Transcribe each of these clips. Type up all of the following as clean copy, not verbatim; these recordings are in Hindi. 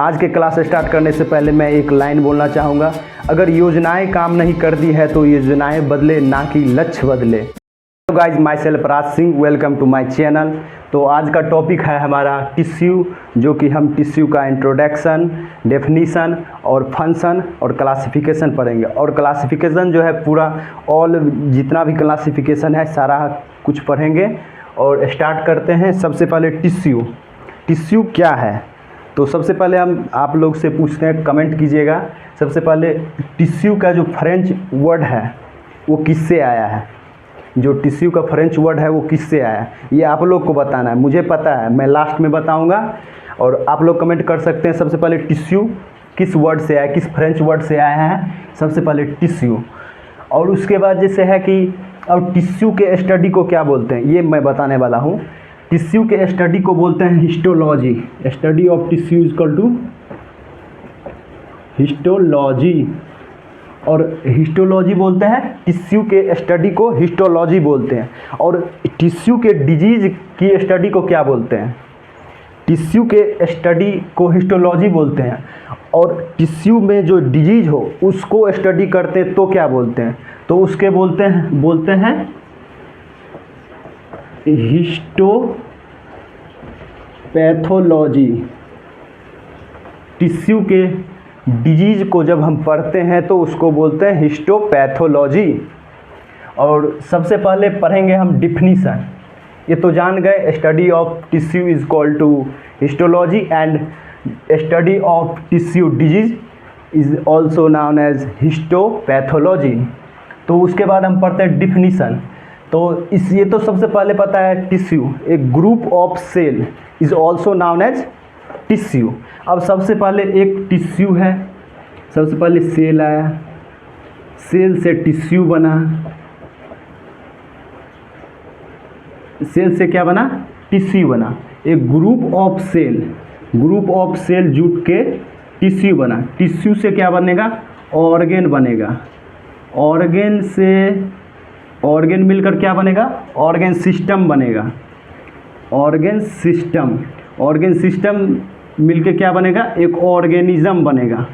आज के क्लास स्टार्ट करने से पहले मैं एक लाइन बोलना चाहूँगा, अगर योजनाएं काम नहीं करती है तो योजनाएं बदले, ना कि लक्ष्य बदले। Hello guys, myself Raj Singh, welcome to my channel. तो आज का टॉपिक है हमारा टिश्यू, जो कि हम टिश्यू का इंट्रोडक्शन, डेफिनीशन और फंक्शन और क्लासिफिकेशन पढ़ेंगे। और क्लासिफिकेशन जो है पूरा ऑल जितना भी क्लासिफिकेशन है सारा कुछ पढ़ेंगे। और स्टार्ट करते हैं। सबसे पहले टिश्यू, टिश्यू क्या है? तो सबसे पहले हम आप लोग से पूछते हैं, कमेंट कीजिएगा। सबसे पहले टिश्यू का जो फ्रेंच वर्ड है वो किससे आया है? जो टिश्यू का फ्रेंच वर्ड है वो किससे आया है, ये आप लोग को बताना है। मुझे पता है, मैं लास्ट में बताऊंगा और आप लोग कमेंट कर सकते हैं। सबसे पहले टिश्यू किस वर्ड से आया, किस फ्रेंच वर्ड से आया है? सबसे पहले टिश्यू। और उसके बाद जैसे है कि अब टिश्यू के स्टडी को क्या बोलते हैं, ये मैं बताने वाला हूँ। टिश्यू के स्टडी को बोलते हैं histology. Study of tissue is equal to histology. और हिस्टोलॉजी बोलते हैं टिश्यू के स्टडी को, हिस्टोलॉजी बोलते हैं। और टिश्यू के डिजीज की स्टडी को क्या बोलते हैं? टिश्यू के स्टडी को हिस्टोलॉजी बोलते हैं। और टिश्यू में जो डिजीज हो उसको स्टडी करते हैं तो क्या बोलते हैं? तो उसके बोलते हैं हिस्टोपैथोलॉजी। टिश्यू के डिजीज को जब हम पढ़ते हैं तो उसको बोलते हैं हिस्टोपैथोलॉजी। और सबसे पहले पढ़ेंगे हम डिफिनीशन। ये तो जान गए, study of tissue is equal to histology and study of tissue disease is also known as histopathology. तो उसके बाद हम पढ़ते हैं डिफिनीशन। तो ये तो सबसे पहले पता है, टिश्यू एक group of cell is also known as tissue. अब सबसे पहले एक टिश्यू है, सबसे पहले सेल आया, सेल से टिश्यू बना, सेल से क्या बना? टिश्यू बना। एक ग्रुप ऑफ सेल जुट के टिश्यू बना। टिश्यू से क्या बनेगा? ऑर्गेन बनेगा। ऑर्गेन से ऑर्गेन मिलकर क्या बनेगा? ऑर्गेन सिस्टम बनेगा। ऑर्गेन सिस्टम मिलके क्या बनेगा? एक ऑर्गेनिज्म बनेगा।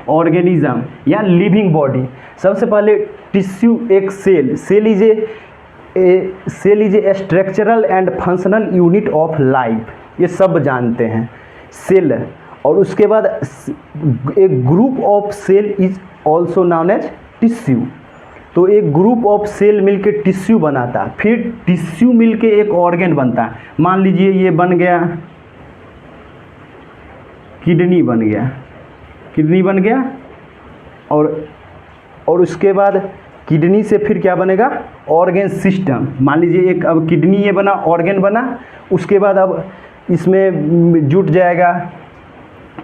ऑर्गेनिज्म या लिविंग बॉडी। सबसे पहले टिश्यू एक cell is a structural and functional unit of life, ये सब जानते हैं सेल। और उसके बाद एक group of cell is also known as tissue. तो एक ग्रुप ऑफ सेल मिलके टिश्यू बनाता है, फिर टिश्यू मिलके एक ऑर्गेन बनता है। मान लीजिए ये बन गया किडनी बन गया। और उसके बाद किडनी से फिर क्या बनेगा? Organ system. मान लीजिए एक अब किडनी ये बना, ऑर्गेन बना। उसके बाद अब इसमें जुट जाएगा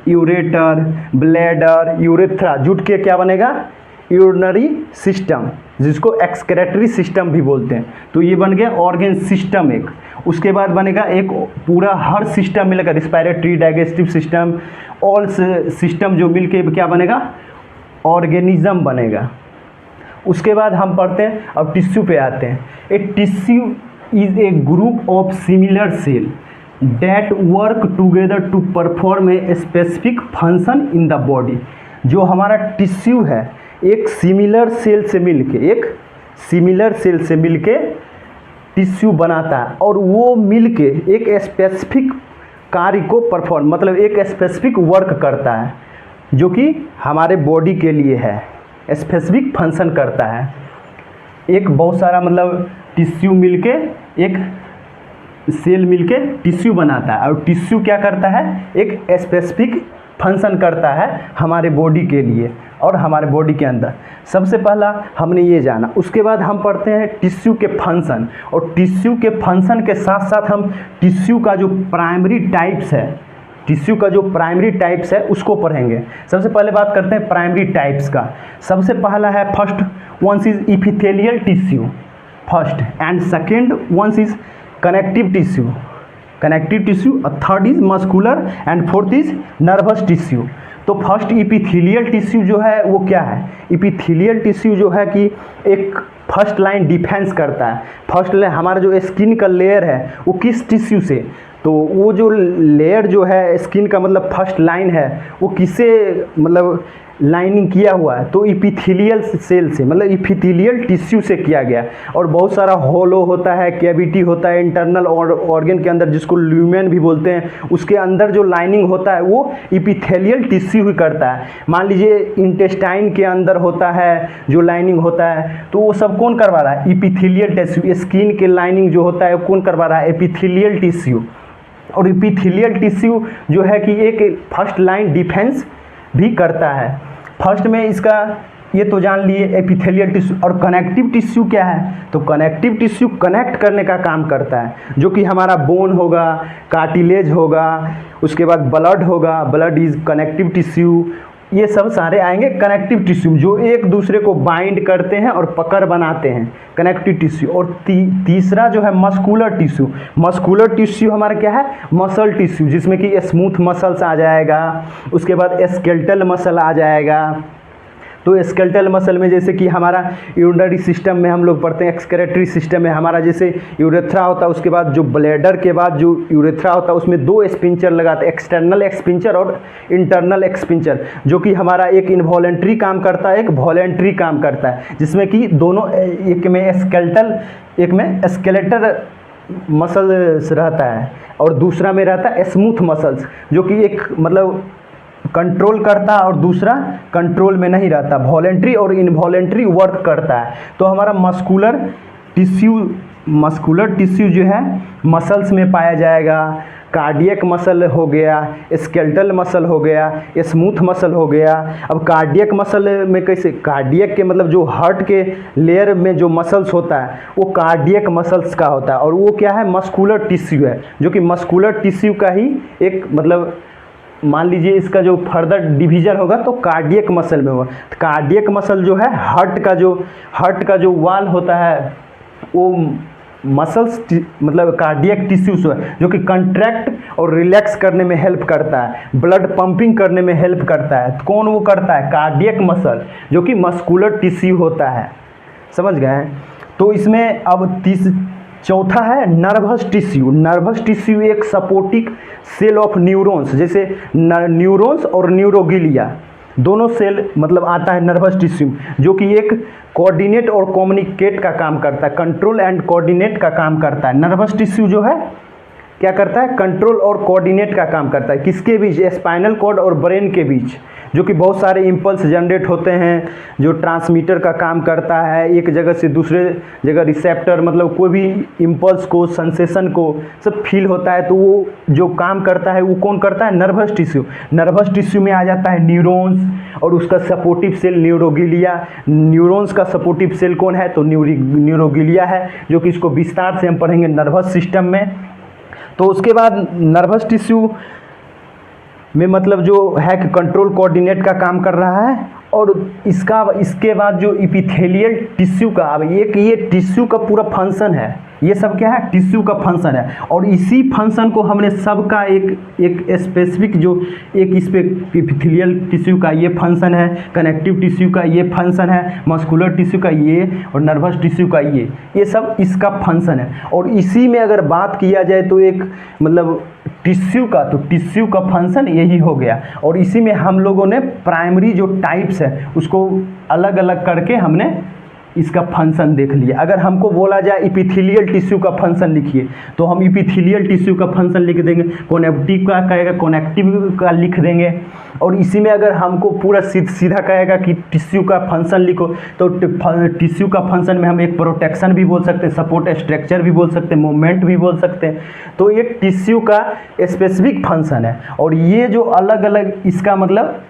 यूरेटर, ब्लैडर, यूरेथ्रा, जुट के क्या बनेगा? यूरिनरी सिस्टम, जिसको एक्सक्रेटरी सिस्टम भी बोलते हैं। तो ये बन गया ऑर्गेन सिस्टम एक। उसके बाद बनेगा एक पूरा हर सिस्टम मिलेगा, respiratory, digestive system, all system जो मिलके क्या बनेगा? ऑर्गेनिज्म बनेगा। उसके बाद हम पढ़ते हैं, अब टिश्यू पे आते हैं। A tissue is a group of similar cell that work together to perform a specific function in the body. जो हमारा टिश्यू है एक सिमिलर सेल से मिलके टिश्यू बनाता है। और वो मिलके एक स्पेसिफिक कार्य को परफॉर्म, मतलब एक स्पेसिफिक वर्क करता है जो कि हमारे बॉडी के लिए है, स्पेसिफिक फंक्शन करता है। एक बहुत सारा मतलब टिश्यू मिलके, एक सेल मिलके टिश्यू बनाता है। और टिश्यू क्या करता है? एक स्पेसिफिक फंक्शन करता है हमारे बॉडी के लिए और हमारे बॉडी के अंदर। सबसे पहला हमने ये जाना। उसके बाद हम पढ़ते हैं टिश्यू के फंक्शन। और टिश्यू के फंक्शन के साथ साथ हम टिश्यू का जो प्राइमरी टाइप्स है उसको पढ़ेंगे। सबसे पहले बात करते हैं प्राइमरी टाइप्स का। सबसे पहला है first ones is epithelial tissue, first and second ones is connective tissue, और third is muscular and fourth is nervous tissue. तो फर्स्ट इपिथेलियल टिश्यू जो है वो क्या है? इपिथेलियल टिश्यू जो है कि एक फर्स्ट लाइन डिफेंस करता है। फर्स्ट लाइन हमारा जो स्किन का लेयर है वो किस टिश्यू से, तो वो जो लेयर जो है स्किन का मतलब फर्स्ट लाइन है वो किससे मतलब लाइनिंग किया हुआ है? तो इपिथेलियल सेल से, मतलब इपिथेलियल टिश्यू से किया गया। और बहुत सारा होलो होता है, कैविटी होता है इंटरनल ऑर्गन के अंदर जिसको ल्यूमेन भी बोलते हैं, उसके अंदर जो लाइनिंग होता है वो इपिथेलियल टिश्यू ही करता है। मान लीजिए इंटेस्टाइन के अंदर होता है जो लाइनिंग होता है, तो वो सब कौन करवा रहा है? Epithelial tissue. स्किन के लाइनिंग जो होता है वो कौन करवा रहा है? Epithelial tissue. और एपिथेलियल टिश्यू जो है कि एक फर्स्ट लाइन डिफेंस भी करता है। फर्स्ट में इसका ये तो जान लिए एपिथेलियल टिश्यू। और कनेक्टिव टिश्यू क्या है? तो कनेक्टिव टिश्यू कनेक्ट करने का काम करता है, जो कि हमारा बोन होगा, कार्टिलेज होगा, उसके बाद ब्लड होगा, ब्लड इज कनेक्टिव टिश्यू। ये सब सारे आएंगे कनेक्टिव टिश्यू जो एक दूसरे को बाइंड करते हैं और पकड़ बनाते हैं, कनेक्टिव टिश्यू। और तीसरा जो है मस्कुलर टिश्यू। मस्कुलर टिश्यू हमारा क्या है? मसल टिश्यू, जिसमें कि स्मूथ मसल्स आ जाएगा, उसके बाद स्केलेटल मसल आ जाएगा। तो स्केलेटल मसल में जैसे कि हमारा यूरिनरी सिस्टम में हम लोग पढ़ते हैं, एक्सक्रेटरी सिस्टम में हमारा जैसे यूरेथ्रा होता है, उसके बाद जो ब्लैडर के बाद जो यूरेथ्रा होता है उसमें दो स्पिंचर लगाते हैं, एक्सटर्नल एक्सपिंचर और इंटरनल एक्सपिंचर, जो कि हमारा एक इनवॉलेंट्री काम करता है, एक वॉलेंट्री काम करता है, जिसमें कि दोनों एक में स्केलेटल, एक में स्केलेटल मसल रहता है और दूसरा में रहता है स्मूथ मसल्स, जो कि एक मतलब कंट्रोल करता है और दूसरा कंट्रोल में नहीं रहता, वॉलेंट्री और इनवॉलेंट्री वर्क करता है। तो हमारा मस्कुलर टिश्यू जो है मसल्स में पाया जाएगा। कार्डियक मसल हो गया, स्केलेटल मसल हो गया, स्मूथ मसल हो गया। अब कार्डियक मसल में कैसे? कार्डियक के मतलब जो हार्ट के लेयर में जो मसल्स होता है वो कार्डियक मसल्स का होता है, और वो क्या है? मस्कुलर टिश्यू है, जो कि मस्कुलर टिश्यू का ही एक मतलब मान लीजिए इसका जो फर्दर डिवीजन होगा तो कार्डियक मसल में होगा। तो कार्डियक मसल जो है हार्ट का जो वाल होता है वो मसल्स मतलब कार्डियक टिश्यूज है, जो कि कंट्रैक्ट और रिलैक्स करने में हेल्प करता है, ब्लड पंपिंग करने में हेल्प करता है। तो कौन वो करता है? कार्डियक मसल, जो कि मस्कुलर टिश्यू होता है। समझ गए? तो इसमें अब चौथा है नर्वस टिश्यू। नर्वस टिश्यू एक सपोर्टिक सेल ऑफ न्यूरॉन्स, जैसे न्यूरॉन्स और न्यूरोगिलिया दोनों सेल मतलब आता है नर्वस टिश्यू, जो कि एक कोऑर्डिनेट और कम्युनिकेट का काम करता है, कंट्रोल एंड कोऑर्डिनेट का काम करता है। नर्वस टिश्यू जो है क्या करता है? कंट्रोल और कोऑर्डिनेट का काम करता है। किसके बीच? स्पाइनल कॉर्ड और ब्रेन के बीच, जो कि बहुत सारे इम्पल्स जनरेट होते हैं, जो ट्रांसमीटर का काम करता है, एक जगह से दूसरे जगह रिसेप्टर, मतलब कोई भी इम्पल्स को, सेंसेशन को सब फील होता है, तो वो जो काम करता है वो कौन करता है? Nervous tissue. नर्वस टिश्यू में आ जाता है न्यूरॉन्स और उसका सपोर्टिव सेल न्यूरोगिलिया। न्यूरॉन्स का सपोर्टिव सेल कौन है? तो न्यूरोगिलिया है, जो कि इसको विस्तार से हम पढ़ेंगे नर्वस सिस्टम में। तो उसके बाद नर्वस टिश्यू में मतलब जो है कि कंट्रोल कोऑर्डिनेट का काम कर रहा है। और इसके बाद जो इपिथेलियल टिश्यू का, अब ये टिश्यू का पूरा फंक्शन है, ये सब क्या है? टिश्यू का फंक्शन है। और इसी फंक्शन को हमने सबका एक स्पेसिफिक जो एक इस पे इपिथेलियल टिश्यू का ये फंक्शन है, कनेक्टिव टिश्यू का ये फंक्शन है, मस्कुलर टिश्यू का ये, और नर्वस टिश्यू का ये सब इसका फंक्शन है। और इसी में अगर बात किया जाए तो एक मतलब टिश्यू का, तो टिश्यू का फंक्शन यही हो गया। और इसी में हम लोगों ने प्राइमरी जो टाइप्स है उसको अलग अलग करके हमने इसका फंक्शन देख लिया। अगर हमको बोला जाए इपिथेलियल टिश्यू का फंक्शन लिखिए, तो हम इपिथेलियल टिश्यू का फंक्शन लिख देंगे, कनेक्टिव का कहेगा कनेक्टिव का लिख देंगे। और इसी में अगर हमको पूरा सीधा कहेगा कि टिश्यू का फंक्शन लिखो, तो टिश्यू का फंक्शन में हम एक प्रोटेक्शन भी बोल सकते हैं, सपोर्ट स्ट्रक्चर भी बोल सकते हैं, मूवमेंट भी बोल सकते हैं। तो ये टिश्यू का स्पेसिफिक फंक्शन है। और ये जो अलग अलग इसका मतलब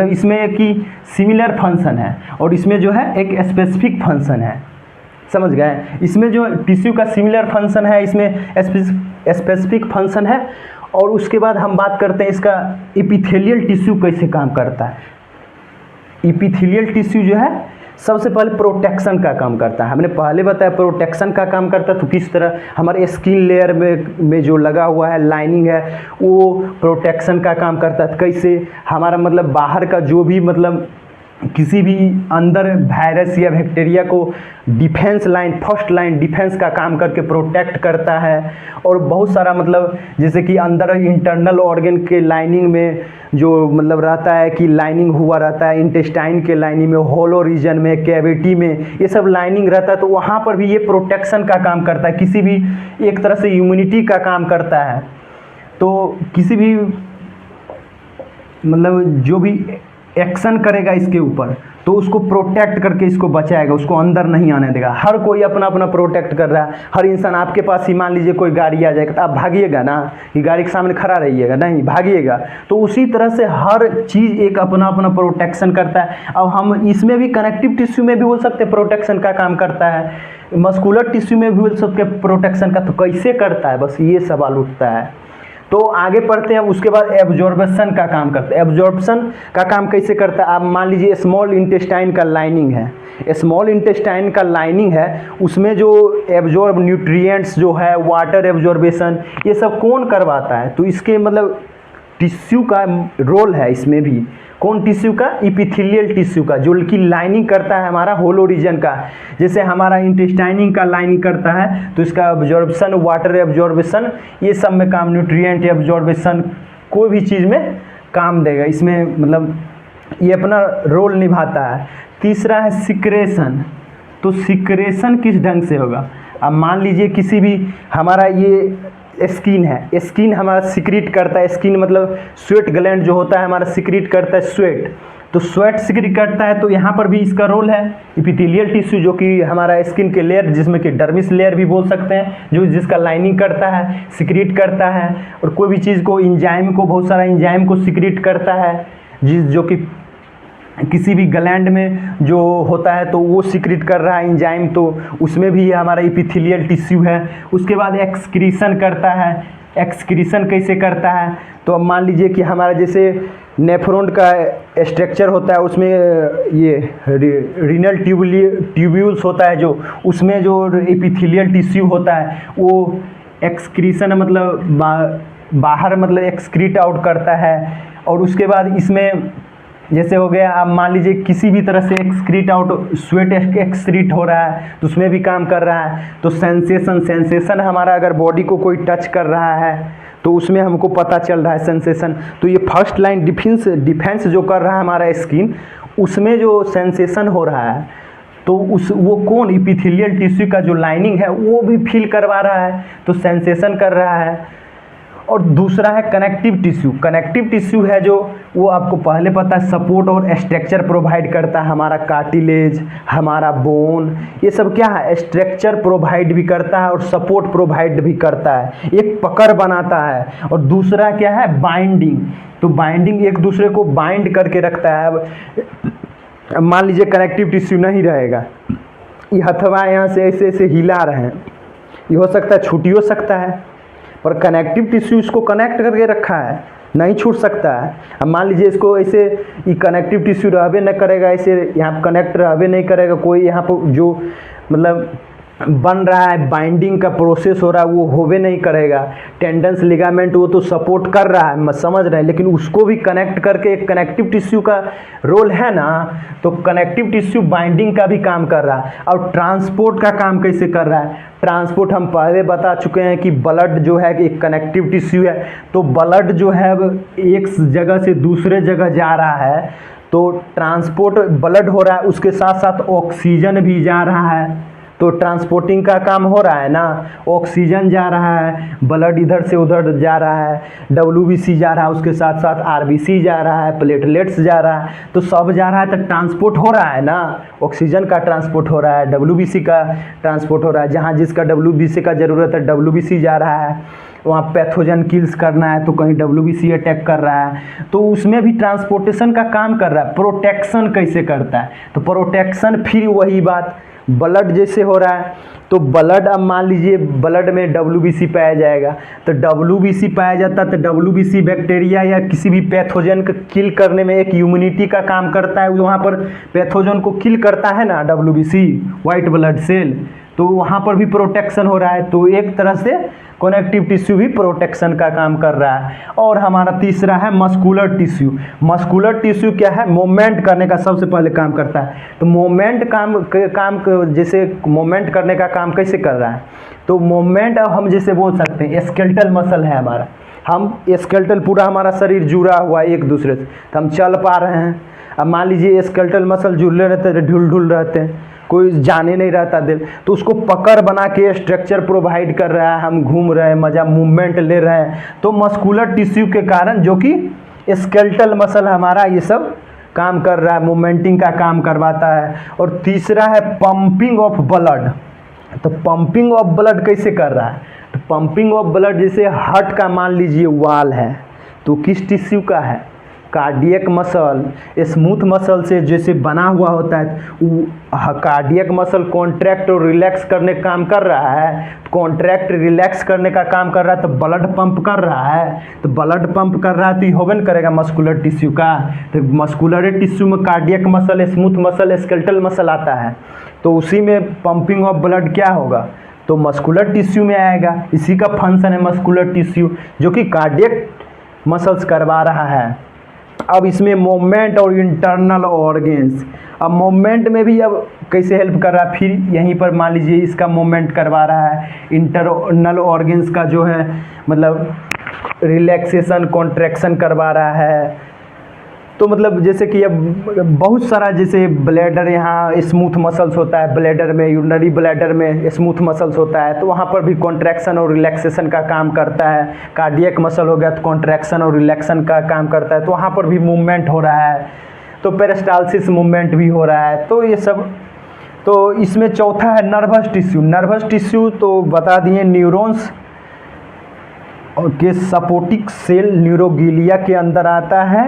इसमें कि सिमिलर फंक्शन है और इसमें जो है एक स्पेसिफिक फंक्शन है। समझ गए? इसमें जो टिश्यू का सिमिलर फंक्शन है, इसमें स्पेसिफिक फंक्शन है। और उसके बाद हम बात करते हैं इसका एपिथेलियल टिश्यू कैसे काम करता है। एपिथेलियल टिश्यू जो है सबसे पहले प्रोटेक्शन का काम करता है। हमने पहले बताया प्रोटेक्शन का काम करता है, तो किस तरह हमारे स्किन लेयर में जो लगा हुआ है लाइनिंग है वो प्रोटेक्शन का काम करता है। कैसे हमारा मतलब बाहर का जो भी मतलब किसी भी अंदर वायरस या बैक्टीरिया को defence line, first line defence का काम करके प्रोटेक्ट करता है। और बहुत सारा मतलब जैसे कि अंदर इंटरनल ऑर्गन के लाइनिंग में जो मतलब रहता है कि लाइनिंग हुआ रहता है, इंटेस्टाइन के लाइनिंग में, होलो रीजन में, कैविटी में, ये सब लाइनिंग रहता है, तो वहाँ पर भी ये प्रोटेक्शन का काम करता है। किसी भी एक तरह से इम्यूनिटी का काम करता है। तो किसी भी मतलब जो भी एक्शन करेगा इसके ऊपर तो उसको प्रोटेक्ट करके इसको बचाएगा, उसको अंदर नहीं आने देगा। हर कोई अपना अपना प्रोटेक्ट कर रहा है। हर इंसान आपके पास ही मान लीजिए कोई गाड़ी आ जाएगा तो आप भागिएगा ना, कि गाड़ी के सामने खड़ा रहिएगा, नहीं भागिएगा। तो उसी तरह से हर चीज़ एक अपना अपना प्रोटेक्शन करता है। अब हम इसमें भी कनेक्टिव टिश्यू में भी बोल सकते हैं प्रोटेक्शन का काम करता है, मस्कुलर टिश्यू में भी बोल सकते हैं प्रोटेक्शन का। तो कैसे करता है, बस ये सवाल उठता है। तो आगे पढ़ते हैं। उसके बाद एब्जॉर्प्शन का काम करता है। एब्जॉर्प्शन का काम कैसे करता है, आप मान लीजिए स्मॉल इंटेस्टाइन का लाइनिंग है, स्मॉल इंटेस्टाइन का लाइनिंग है, उसमें जो एब्जॉर्ब न्यूट्रिएंट्स जो है, वाटर एब्जॉर्बेशन, ये सब कौन करवाता है। तो इसके मतलब टिश्यू का रोल है इसमें भी। कौन टिश्यू का, इपिथेलियल टिश्यू का, जो कि लाइनिंग करता है हमारा होलो रीजन का। जैसे हमारा इंटेस्टाइनिंग का लाइनिंग करता है तो इसका एब्जॉर्प्शन, वाटर एब्जॉर्बेशन, ये सब में काम, न्यूट्रिएंट एब्जॉर्बेशन, कोई भी चीज़ में काम देगा। इसमें मतलब ये अपना रोल निभाता है। तीसरा है सिक्रेशन। तो सिक्रेशन किस ढंग से होगा, अब मान लीजिए किसी भी हमारा ये स्किन है, स्किन हमारा सिक्रीट करता है, स्किन मतलब स्वेट ग्लैंड जो होता है हमारा सिक्रीट करता है स्वेट, तो स्वेट सिक्रीट करता है। तो यहाँ पर भी इसका रोल है। इपिथेलियल टिश्यू जो कि हमारा स्किन के लेयर, जिसमें कि डर्मिस लेयर भी बोल सकते हैं, जो जिसका लाइनिंग करता है, सिक्रीट करता है। और कोई भी चीज़ को, इंजाइम को, बहुत सारा इंजाइम को सिक्रीट करता है, जो कि किसी भी ग्लैंड में जो होता है तो वो सिक्रीट कर रहा है इंजाइम, तो उसमें भी हमारा इपिथेलियल टिश्यू है। उसके बाद एक्सक्रीशन करता है। एक्सक्रीशन कैसे करता है, तो अब मान लीजिए कि हमारा जैसे नेफ्रॉन का स्ट्रक्चर होता है, उसमें ये रीनल ट्यूब्यूल्स होता है, जो उसमें जो इपिथेलियल टिश्यू होता है वो एक्सक्रीशन मतलब बाहर मतलब एक्सक्रीट आउट करता है। और उसके बाद इसमें जैसे हो गया, आप मान लीजिए किसी भी तरह से एक्सक्रीट आउट, स्वेट एक्सक्रीट हो रहा है तो उसमें भी काम कर रहा है। तो सेंसेशन हमारा अगर बॉडी को कोई टच कर रहा है तो उसमें हमको पता चल रहा है सेंसेशन। तो ये फर्स्ट लाइन डिफेंस जो कर रहा है हमारा स्किन, उसमें जो सेंसेशन हो रहा है तो वो कौन, इपिथेलियल टिश्यू का जो लाइनिंग है वो भी फील करवा रहा है, तो सेंसेशन कर रहा है। और दूसरा है कनेक्टिव टिश्यू। कनेक्टिव टिश्यू है जो वो आपको पहले पता है सपोर्ट और स्ट्रक्चर प्रोवाइड करता है। हमारा कार्टिलेज, हमारा बोन, ये सब क्या है, स्ट्रक्चर प्रोवाइड भी करता है और सपोर्ट प्रोवाइड भी करता है, एक पकड़ बनाता है। और दूसरा क्या है, बाइंडिंग। तो बाइंडिंग एक दूसरे को बाइंड करके रखता है। अब मान लीजिए कनेक्टिव टिश्यू नहीं रहेगा, ये हथवा यहाँ से ऐसे ऐसे हिला रहे हैं, ये हो सकता है छूट हो सकता है, पर कनेक्टिव टिश्यू इसको कनेक्ट करके रखा है, नहीं छूट सकता है। अब मान लीजिए इसको ऐसे, ये कनेक्टिव टिश्यू रहबे न करेगा, ऐसे यहाँ कनेक्ट रहबे नहीं करेगा, कोई यहाँ पर जो मतलब बन रहा है, बाइंडिंग का प्रोसेस हो रहा है, वो होवे नहीं करेगा। टेंडन्स, लिगामेंट, वो तो सपोर्ट कर रहा है, समझ रहे हैं, लेकिन उसको भी कनेक्ट करके एक कनेक्टिव टिश्यू का रोल है ना। तो कनेक्टिव टिश्यू बाइंडिंग का भी काम कर रहा है। और ट्रांसपोर्ट का काम कैसे कर रहा है, ट्रांसपोर्ट हम पहले बता चुके हैं कि ब्लड जो है कि एक कनेक्टिव टिश्यू है, तो ब्लड जो है एक जगह से दूसरे जगह जा रहा है, तो ट्रांसपोर्ट ब्लड हो रहा है, उसके साथ साथ ऑक्सीजन भी जा रहा है, तो ट्रांसपोर्टिंग का काम हो रहा है ना। ऑक्सीजन जा रहा है, ब्लड इधर से उधर जा रहा है, WBC जा रहा है, उसके साथ साथ RBC जा रहा है, प्लेटलेट्स जा रहा है, तो सब जा रहा है, तो ट्रांसपोर्ट हो रहा है ना। ऑक्सीजन का ट्रांसपोर्ट हो रहा है, WBC का ट्रांसपोर्ट हो रहा है, जहाँ जिसका WBC का ज़रूरत है WBC जा रहा है। वहाँ पैथोजन किल्स करना है तो कहीं WBC अटैक कर रहा है, तो उसमें भी ट्रांसपोर्टेशन का काम कर रहा है। प्रोटेक्शन कैसे करता है, तो प्रोटेक्शन फिर वही बात, ब्लड जैसे हो रहा है तो ब्लड, अब मान लीजिए ब्लड में WBC पाया जाएगा, तो WBC पाया जाता है तो WBC बैक्टीरिया या किसी भी पैथोजन को किल करने में एक इम्यूनिटी का काम करता है, वहाँ पर पैथोजन को किल करता है ना WBC, वाइट ब्लड सेल, तो वहाँ पर भी प्रोटेक्शन हो रहा है। तो एक तरह से कनेक्टिव टिश्यू भी प्रोटेक्शन का काम कर रहा है। और हमारा तीसरा है मस्कुलर टिश्यू। मस्कुलर टिश्यू क्या है, मूवमेंट करने का सबसे पहले काम करता है। तो मूवमेंट जैसे मूवमेंट करने का काम कैसे कर रहा है, तो मूवमेंट अब हम जैसे बोल सकते हैं स्केलेटल मसल है हमारा, हम स्केलेटल पूरा हमारा शरीर जुड़ा हुआ है एक दूसरे से, तो हम चल पा रहे हैं। अब मान लीजिए स्केलेटल मसल जुड़े रहते हैं, ढुल ढुल रहते हैं, कोई जाने नहीं रहता दिल, तो उसको पकड़ बना के स्ट्रक्चर प्रोवाइड कर रहा है, हम घूम रहे हैं, मजा मूवमेंट ले रहे हैं। तो मस्कुलर टिश्यू के कारण, जो कि स्केलेटल मसल हमारा ये सब काम कर रहा है, मूवमेंटिंग का काम करवाता है। और तीसरा है पंपिंग ऑफ ब्लड। तो पंपिंग ऑफ ब्लड कैसे कर रहा है, तो पंपिंग ऑफ ब्लड जैसे हार्ट का मान लीजिए वाल है, तो किस टिश्यू का है, कार्डियक मसल, स्मूथ मसल से जैसे बना हुआ होता है, कार्डियक मसल कॉन्ट्रैक्ट और रिलैक्स करने का काम कर रहा है, कॉन्ट्रैक्ट रिलैक्स करने का काम कर रहा है, तो ब्लड पंप कर रहा है, तो ब्लड पंप कर रहा है तो ये होबे न करेगा मस्कुलर टिश्यू का। तो मस्कुलर टिश्यू में cardiac muscle, smooth muscle, skeletal muscle आता है, तो उसी में पंपिंग ऑफ ब्लड क्या होगा, तो मस्कुलर टिश्यू में आएगा। इसी का फंक्शन है मस्कुलर टिश्यू, जो कि कार्डियक मसल्स करवा रहा है। अब इसमें मूवमेंट और इंटरनल ऑर्गेन्स, अब मूवमेंट में भी अब कैसे हेल्प कर रहा है, फिर यहीं पर मान लीजिए इसका मूवमेंट करवा रहा है। इंटरनल ऑर्गेन्स का जो है मतलब रिलैक्सेशन, कॉन्ट्रैक्शन करवा रहा है। तो मतलब जैसे कि अब बहुत सारा, जैसे ब्लैडर, यहाँ स्मूथ मसल्स होता है ब्लैडर में, यूरिनरी ब्लैडर में स्मूथ मसल्स होता है, तो वहाँ पर भी कॉन्ट्रैक्शन और रिलैक्सेशन का काम करता है। कार्डियक मसल हो गया तो कॉन्ट्रैक्शन और रिलैक्सेशन का काम करता है, तो वहाँ पर भी मूवमेंट हो रहा है। तो पेरिस्टाल्सिस मूवमेंट भी हो रहा है। तो ये सब, तो इसमें चौथा है नर्वस टिश्यू। नर्वस टिश्यू तो बता दिए, न्यूरॉन्स के सपोर्टिक सेल न्यूरोगिलिया के अंदर आता है।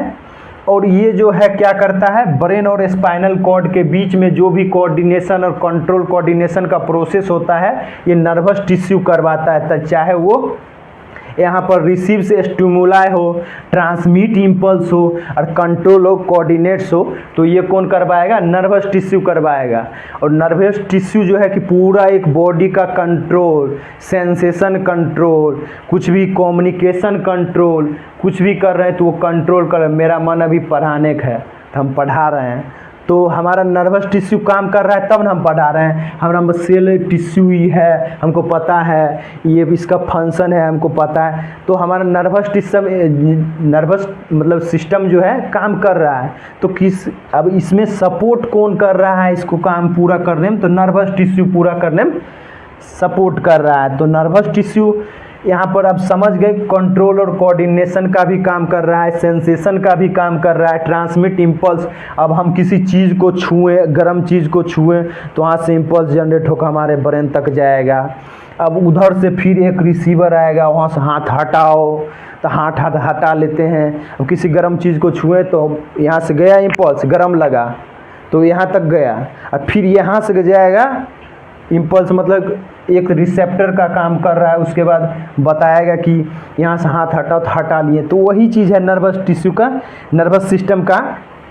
और ये जो है क्या करता है, ब्रेन और स्पाइनल कॉर्ड के बीच में जो भी कोऑर्डिनेशन और कंट्रोल कोऑर्डिनेशन का प्रोसेस होता है, ये नर्वस टिश्यू करवाता है। तो चाहे वो यहाँ पर रिसीव से स्टिमुलाई हो, ट्रांसमिट इम्पल्स हो और कंट्रोल हो, कोऑर्डिनेट्स हो, तो ये कौन करवाएगा, नर्वस टिश्यू करवाएगा। और नर्वस टिश्यू जो है कि पूरा एक बॉडी का कंट्रोल, सेंसेशन कंट्रोल, कुछ भी कम्युनिकेशन कंट्रोल, कुछ भी कर रहे हैं तो वो कंट्रोल कर। मेरा मन अभी पढ़ाने का है तो हम पढ़ा रहे हैं, तो हमारा नर्वस टिश्यू काम कर रहा है तब ना हम पढ़ा रहे हैं। हमारा सेल टिश्यू ही है, हमको पता है, ये इसका फंक्शन है, हमको पता है। तो हमारा नर्वस मतलब सिस्टम जो है काम कर रहा है। तो अब इसमें सपोर्ट कौन कर रहा है इसको काम पूरा करने में, तो नर्वस टिश्यू पूरा करने में सपोर्ट कर रहा है। तो नर्वस टिश्यू यहाँ पर आप समझ गए, कंट्रोल और कोऑर्डिनेशन का भी काम कर रहा है, सेंसेशन का भी काम कर रहा है, ट्रांसमिट इम्पल्स। अब हम किसी चीज़ को छुएं, गर्म चीज़ को छुएं तो वहाँ से इम्पल्स जनरेट होकर हमारे ब्रेन तक जाएगा। अब उधर से फिर एक रिसीवर आएगा, वहाँ से हाथ हटाओ तो हाथ हटा लेते हैं। अब किसी गर्म चीज़ को छुएं तो यहाँ से गया इम्पल्स, गर्म लगा तो यहाँ तक गया, अब फिर यहाँ से जाएगा इम्पल्स, मतलब एक रिसेप्टर का काम कर रहा है। उसके बाद बताएगा कि यहाँ से हाथ हटाओ तो हटा लिए। तो वही चीज़ है नर्वस टिश्यू का, नर्वस सिस्टम का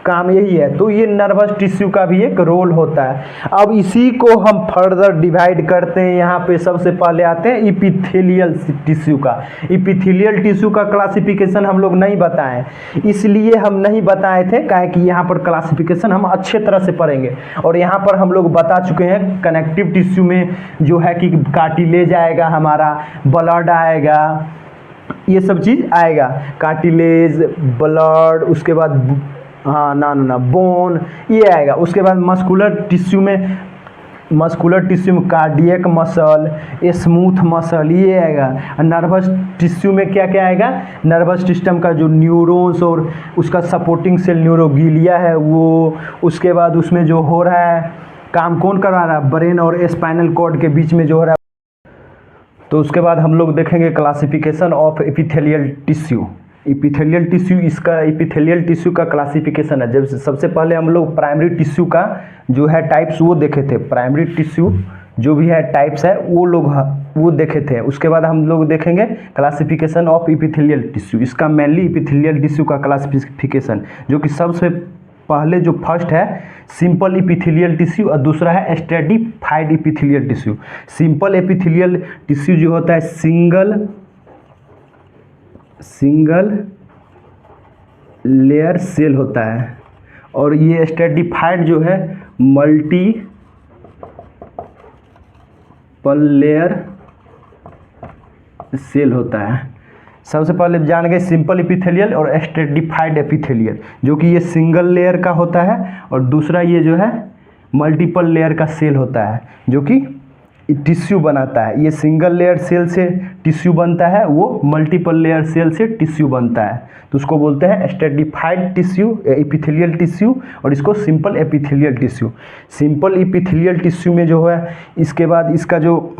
काम यही है। तो ये नर्वस टिश्यू का भी एक रोल होता है। अब इसी को हम फर्दर डिवाइड करते हैं। यहाँ पे सबसे पहले आते हैं इपिथेलियल टिश्यू का। इपिथेलियल टिश्यू का क्लासिफिकेशन हम लोग नहीं बताएं, इसलिए हम नहीं बताए थे काहे कि यहाँ पर क्लासिफिकेशन हम अच्छे तरह से पढ़ेंगे। और यहाँ पर हम लोग बता चुके हैं कनेक्टिव टिश्यू में जो है कि कार्टिलेज आएगा, हमारा ब्लड आएगा, ये सब चीज़ आएगा, कार्टिलेज, ब्लड, उसके बाद बोन, ये आएगा। उसके बाद मस्कुलर टिश्यू में कार्डियक मसल, स्मूथ मसल, ये आएगा। नर्वस टिश्यू में क्या क्या आएगा, नर्वस सिस्टम का जो न्यूरॉन्स और उसका सपोर्टिंग सेल न्यूरोगिलिया है वो। उसके बाद उसमें जो हो रहा है काम कौन करवा रहा है, ब्रेन और स्पाइनल कॉर्ड के बीच में जो हो रहा है। तो उसके बाद हम लोग देखेंगे classification of epithelial tissue. Epithelial tissue, इसका इपिथेलियल टिश्यू का क्लासिफिकेशन है। जब सबसे पहले हम लोग प्राइमरी टिश्यू का जो है टाइप्स वो देखे थे, प्राइमरी टिश्यू जो भी है टाइप्स है वो देखे थे। उसके बाद हम लोग देखेंगे क्लासिफिकेशन ऑफ इपिथेलियल टिश्यू, इसका मेनली इपिथेलियल टिश्यू का क्लासिफिकेशन, जो कि सबसे पहले जो फर्स्ट है सिंपल इपिथेलियल टिश्यू और दूसरा है stratified epithelial tissue. Simple epithelial tissue जो होता है सिंगल लेयर सेल होता है, और ये स्ट्रेटिफाइड जो है मल्टीपल लेयर सेल होता है। सबसे पहले जान गए सिंपल एपिथेलियल और स्ट्रेटिफाइड एपिथेलियल, जो कि ये सिंगल लेयर का होता है, और दूसरा ये जो है मल्टीपल लेयर का सेल होता है जो कि टिश्यू बनाता है। ये सिंगल लेयर सेल से टिश्यू बनता है, वो मल्टीपल लेयर सेल से टिश्यू बनता है, तो उसको बोलते हैं स्ट्रेटिफाइड टिश्यू एपिथेलियल टिश्यू, और इसको simple epithelial tissue. Simple epithelial tissue में जो है इसके बाद इसका जो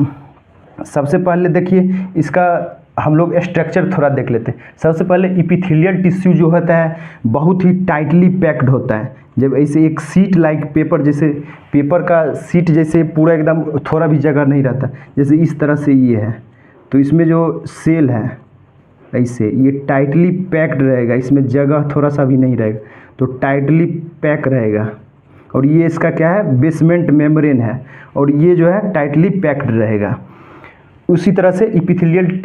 सबसे पहले देखिए इसका हम लोग स्ट्रक्चर थोड़ा देख लेते हैं। सबसे पहले एपिथेलियल टिश्यू जो होता है बहुत ही टाइटली पैक्ड होता है। जब ऐसे एक सीट लाइक पेपर, जैसे पेपर का सीट जैसे पूरा एकदम थोड़ा भी जगह नहीं रहता, जैसे इस तरह से ये है, तो इसमें जो सेल है ऐसे ये टाइटली पैक्ड रहेगा, इसमें जगह थोड़ा सा भी नहीं रहेगा, तो टाइटली पैक रहेगा। और ये इसका क्या है बेसमेंट मेम्ब्रेन है, और ये जो है टाइटली पैक्ड रहेगा। उसी तरह से एपिथेलियल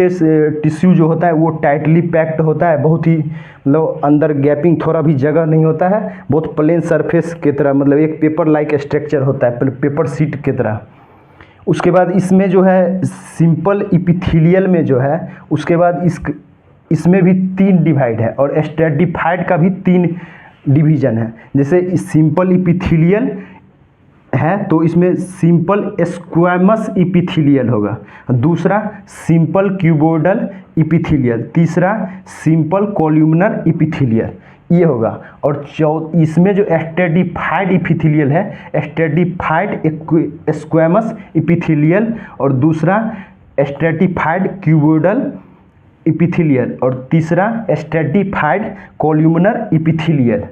टिश्यू जो होता है वो टाइटली पैक्ड होता है, बहुत ही मतलब अंदर गैपिंग थोड़ा भी जगह नहीं होता है, बहुत प्लेन सरफेस की तरह, मतलब एक पेपर लाइक स्ट्रक्चर होता है, पेपर शीट की तरह। उसके बाद इसमें जो है सिंपल एपिथेलियल में जो है उसके बाद इसमें भी 3 डिवाइड है, और स्ट्रेटिफाइड का भी 3 डिवीजन है। जैसे सिंपल एपिथेलियल है तो इसमें सिंपल स्क्वैमस एपिथेलियल होगा, दूसरा सिंपल क्यूबोइडल एपिथेलियल, तीसरा सिंपल कॉलम्नर एपिथेलियल ये होगा। और इसमें जो स्ट्रेटिफाइड एपिथेलियल है स्ट्रेटिफाइड स्क्वैमस एपिथेलियल, और दूसरा स्ट्रेटिफाइड क्यूबोइडल एपिथेलियल, और तीसरा स्ट्रेटिफाइड कॉलम्नर एपिथेलियल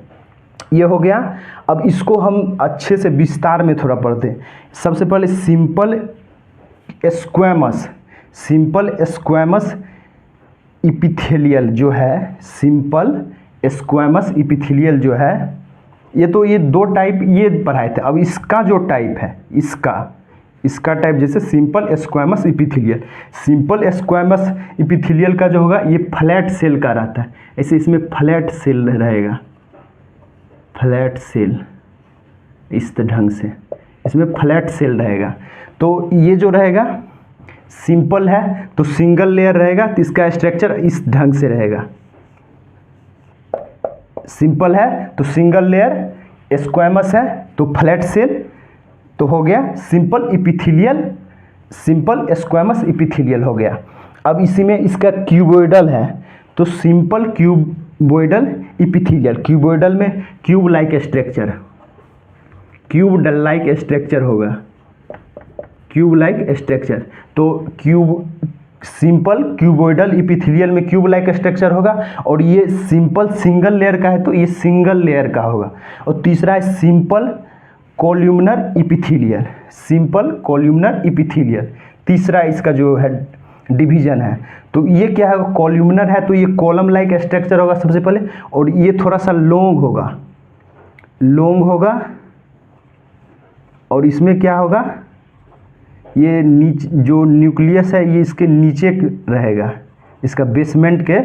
ये हो गया। अब इसको हम अच्छे से विस्तार में थोड़ा पढ़ते हैं। सबसे पहले सिंपल स्क्वैमस एपिथेलियल जो है, सिंपल स्क्वैमस एपिथेलियल जो है, ये 2 टाइप ये पढ़ाए थे। अब इसका जो टाइप है इसका टाइप जैसे simple squamous epithelial, simple squamous epithelial का जो होगा ये फ्लैट सेल का रहता है, ऐसे इसमें फ्लैट सेल रहेगा, फ्लैट सेल इस ढंग से इसमें फ्लैट सेल रहेगा। तो ये जो रहेगा सिंपल है तो सिंगल लेयर रहेगा, तो इसका स्ट्रक्चर इस ढंग से रहेगा। सिंपल है तो सिंगल लेयर, स्क्वैमस है तो फ्लैट सेल, तो हो गया simple epithelial, simple squamous epithelial हो गया। अब इसी में इसका क्यूबोइडल है तो सिंपल क्यूबोइडल एपिथेलियल, क्यूबोइडल में क्यूब लाइक स्ट्रक्चर होगा, क्यूब लाइक स्ट्रक्चर। तो सिंपल क्यूबोइडल एपिथेलियल में क्यूब लाइक स्ट्रक्चर होगा, और ये सिंपल सिंगल लेयर का है तो ये सिंगल लेयर का होगा। और तीसरा है सिंपल कॉलम्नर एपिथेलियल, सिंपल कॉलम्नर एपिथेलियल तीसरा इसका जो है डिवीजन है। तो ये क्या है कॉलम्नर है तो ये कॉलम लाइक स्ट्रक्चर होगा सबसे पहले, और ये थोड़ा सा लॉन्ग होगा, और इसमें क्या होगा ये नीचे जो न्यूक्लियस है ये इसके नीचे रहेगा, इसका बेसमेंट के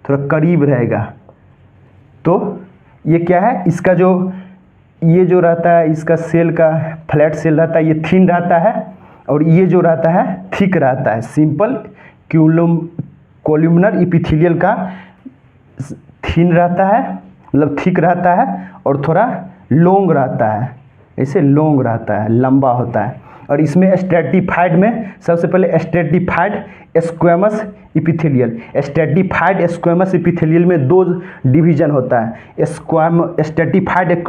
थोड़ा करीब रहेगा। तो ये क्या है इसका जो ये जो रहता है इसका सेल का फ्लैट सेल रहता है ये थिन रहता है, और ये जो रहता है थिक रहता है। सिंपल कॉलम्नर एपिथेलियल का थिन रहता है मतलब थिक रहता है, और थोड़ा लॉन्ग रहता है, ऐसे लॉन्ग रहता है, लंबा होता है। और इसमें स्ट्रेटिफाइड में सबसे पहले stratified squamous epithelial. Stratified squamous epithelial में दो डिवीजन होता है। स्ट्रेटिफाइड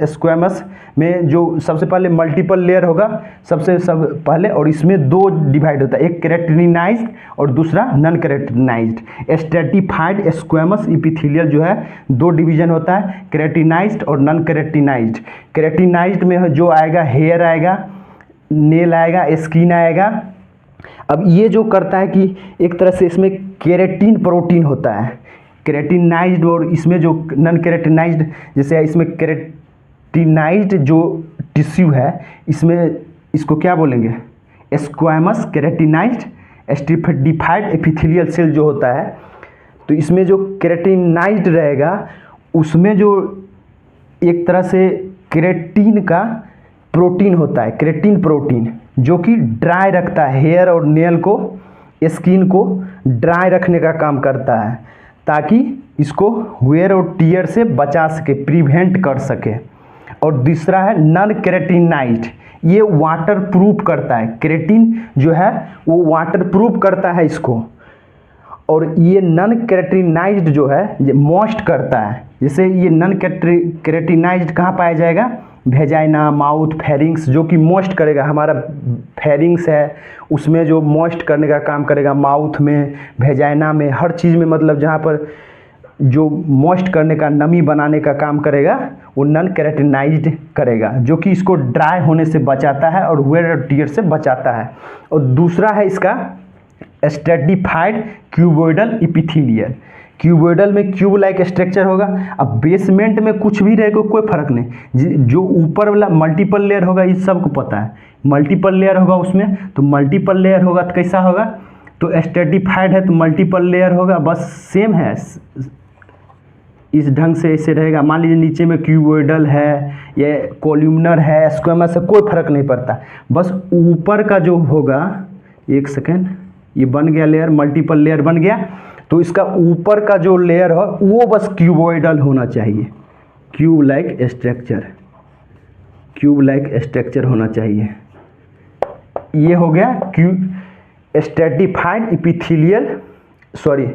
स्क्वेमस में जो सबसे पहले मल्टीपल लेयर होगा सबसे पहले, और इसमें दो डिवाइड होता है, एक केराटिनाइज्ड और दूसरा non keratinised. Stratified squamous epithelial जो है दो डिवीजन होता है, केराटिनाइज्ड और नॉन केराटिनाइज्ड। केराटिनाइज्ड में जो आएगा हेयर आएगा, नेल आएगा, स्किन आएगा। अब ये जो करता है कि एक तरह से इसमें केराटिन प्रोटीन होता है, केराटिनाइज्ड, और इसमें जो नॉन केराटिनाइज्ड, जैसे इसमें केराटिनाइज्ड जो टिश्यू है इसमें इसको क्या बोलेंगे, squamous keratinised stratified epithelial cell जो होता है। तो इसमें जो केराटिनाइज्ड रहेगा उसमें जो एक तरह से केराटिन का प्रोटीन होता है, केराटिन प्रोटीन, जो कि ड्राई रखता है हेयर और नेल को, स्किन को ड्राई रखने का काम करता है, ताकि इसको वेयर और टीयर से बचा सके, प्रिवेंट कर सके। और दूसरा है नॉन केराटिनाइज्ड, ये वाटर प्रूफ करता है, केराटिन जो है वो वाटर प्रूफ करता है इसको। और ये नॉन केराटिनाइज्ड जो है ये मॉइस्ट करता है। जैसे ये नॉन केराटिनाइज्ड कहाँ पाया जाएगा, वेजाइना, माउथ, फेरिंग्स, जो कि मॉइस्ट करेगा। हमारा फेरिंग्स है उसमें जो मॉइस्ट करने का काम करेगा, माउथ में, वेजाइना में, हर चीज़ में, मतलब जहाँ पर जो मॉइस्ट करने का, नमी बनाने का काम करेगा वो नॉन केराटिनाइज्ड करेगा, जो कि इसको ड्राई होने से बचाता है और वेयर और टियर से बचाता है। और दूसरा है इसका स्ट्रेटिफाइड क्यूबोइडल इपिथेलियल। क्यूबोइडल में क्यूब लाइक स्ट्रक्चर होगा। अब बेसमेंट में कुछ भी रहेगा कोई फर्क नहीं, जो ऊपर वाला मल्टीपल लेयर होगा ये सबको पता है, मल्टीपल लेयर होगा उसमें, तो मल्टीपल लेयर होगा तो कैसा होगा, तो स्ट्रेटिफाइड है तो मल्टीपल लेयर होगा, बस सेम है, इस ढंग से ऐसे रहेगा। मान लीजिए नीचे में क्यूबोइडल है, ये कॉलम्नर है, स्क्वेमस है, कोई फर्क नहीं पड़ता, बस ऊपर का जो होगा, एक सेकेंड, ये बन गया लेयर, मल्टीपल लेयर बन गया, तो इसका ऊपर का जो लेयर हो वो बस क्यूबोइडल होना चाहिए, cube like structure, cube like structure होना चाहिए। ये हो गया stratified epithelial, sorry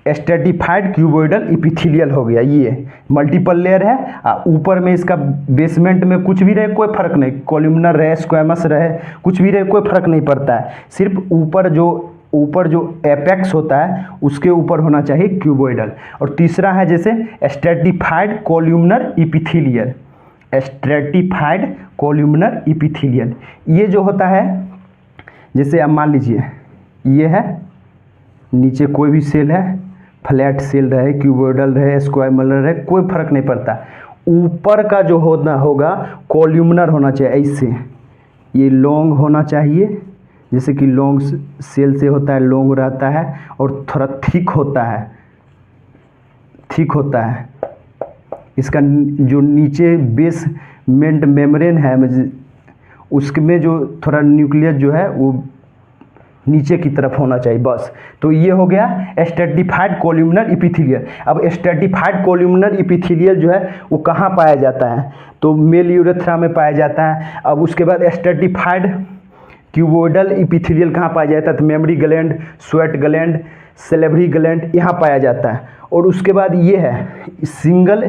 stratified cuboidal epithelial हो गया। ये मल्टीपल लेयर है, ऊपर में इसका बेसमेंट में कुछ भी रहे कोई फर्क नहीं, कॉलम्नर रहे, स्क्वेमस रहे, कुछ भी रहे कोई फर्क नहीं पड़ता है, सिर्फ ऊपर जो एपेक्स होता है उसके ऊपर होना चाहिए क्यूबोइडल। और तीसरा है जैसे स्ट्रेटिफाइड कॉलम्नर इपिथेलियल, स्ट्रेटिफाइड कॉलम्नर इपिथेलियल, ये जो होता है, जैसे अब मान लीजिए ये है, नीचे कोई भी सेल है, फ्लैट सेल रहे, क्यूबोइडल रहे, स्क्वायमलर रहे, कोई फर्क नहीं पड़ता, ऊपर का जो होगा कॉलम्नर होना चाहिए, ऐसे ये लॉन्ग होना चाहिए, जैसे कि लॉन्ग सेल से होता है, लॉन्ग रहता है और थोड़ा थिक होता है, थिक होता है। इसका जो नीचे बेसमेंट मेम्ब्रेन है उसमें जो थोड़ा न्यूक्लियस जो है वो नीचे की तरफ होना चाहिए, बस। तो ये हो गया स्ट्रेटिफाइड कॉलम्नर इपिथेलियल। अब स्ट्रेटिफाइड कॉलम्नर इपिथेलियल जो है वो कहाँ पाया जाता है, तो मेल यूरेथ्रा में पाया जाता है। अब उसके बाद स्ट्रेटिफाइड क्यूबोइडल इपिथेलियल कहाँ पाया जाता है, तो मेमरी ग्लैंड, स्वेट ग्लैंड, सेलेब्री ग्लैंड, यहाँ पाया जाता है। और उसके बाद ये है single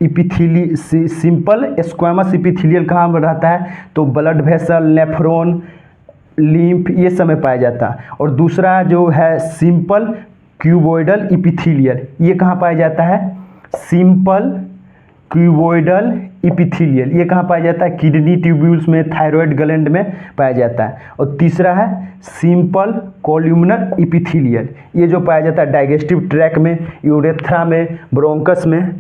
epithelial, simple squamous epithelial कहाँ पर रहता है, तो ब्लड वेसल, नेफ्रॉन, लिम्फ, ये सब में पाया जाता है। और दूसरा जो है सिंपल क्यूबोइडल इपिथेलियल, ये कहाँ पाया जाता है, सिंपल क्यूबोइडल इपिथेलियल, ये कहाँ पाया जाता है, किडनी ट्यूब्यूल्स में, थायराइड ग्लैंड में पाया जाता है। और तीसरा है सिंपल कॉलम्नर इपिथेलियल, ये जो पाया जाता है डाइजेस्टिव ट्रैक में, यूरेथ्रा में, ब्रोंकस में,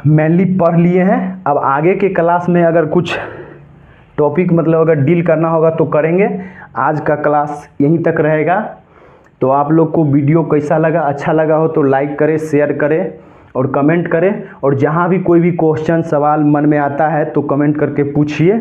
मेनली पढ़ लिए हैं। अब आगे के क्लास में अगर कुछ टॉपिक मतलब अगर डील करना होगा तो करेंगे। आज का क्लास यहीं तक रहेगा। तो आप लोग को वीडियो कैसा लगा, अच्छा लगा हो तो लाइक करें, शेयर करें और कमेंट करें। और जहाँ भी कोई भी क्वेश्चन, सवाल मन में आता है तो कमेंट करके पूछिए।